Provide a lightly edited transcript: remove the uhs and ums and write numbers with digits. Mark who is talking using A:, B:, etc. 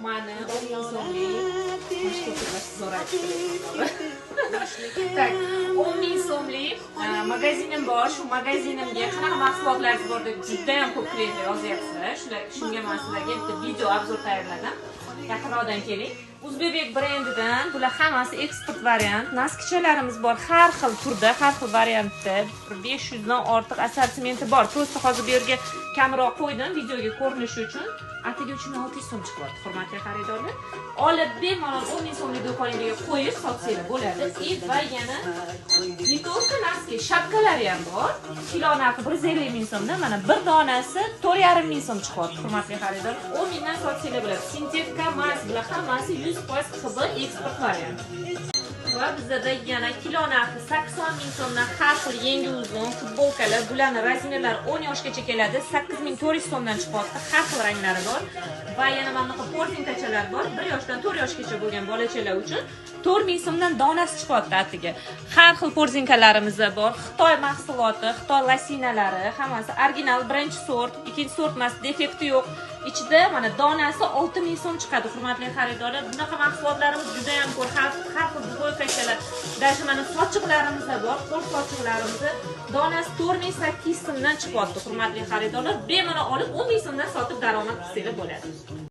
A: Mani 10 ming so'mlik tak, 10 ming so'mlik magazinim bor. Shu magazinimga qanaqa mahsulotlaringiz bor deb juda ham ko'p klientlar yozyapsiz. Shunga men sizlarga bitta video obzor tayyorladim. Yaqinroqdan keling. Uzbek brendidan bular hammasi eksport variant. Naskichalarimiz bor har xil turda, har xil variantda. 500 dan ortiq assortimenti bor. Prosta hozir bu yerga kamroq qo'ydim videoga ko'rinishi uchun. Atiga 3600 so'm chiqyapti, hurmatli xaridorlar. Olib bemalol 10 ming so'mlik do'koningizga qo'yib sotsanglar bo'ladi. Va yana litovka naski shapkalari ham bor. Kilo narxi 150 ming so'mdan, mana bir donasi 4,5 ming so'm chiqyapti, hurmatli xaridorlar. 10 mingdan sotsanglar bo'ladi. Sintetika, mas, bular hammasi 100% XB eksport variant. Va bizda yana kilo narxi 80 ming so'mdan har xil yangi uzun futbolkalar, bularning razmerlari 10 yoshgacha keladi. 8400 so'mdan chiqyapti, har xil ranglari bor. Va yana mana bunaqa portinkachalar bor. 1 yoshdan 4 yoshgacha bo'lgan bolachalar uchun 4 ming so'mdan donasi chiqyapti atiga. Har xil porzinkalarimiz bor. Xitoy mahsuloti, Xitoy lasinalari, hammasi original, birinchi sort, ikkinchi sort emas, defekti yo'q. Ichida mana donasi 6 ming so'm chiqadi, hurmatli xaridorlar. Bunaqa mahsulotlarimiz juda ham ko'p. Har xil futbolkachalar, даже mana sochiqlarimiz bor. Qo'l sochiqlarimiz donasi 4800 so'mdan chiqyapti, hurmatli xaridorlar. Bemalol olib 10 ming so'mdan sotib daromad qilsanglar bo'ladi.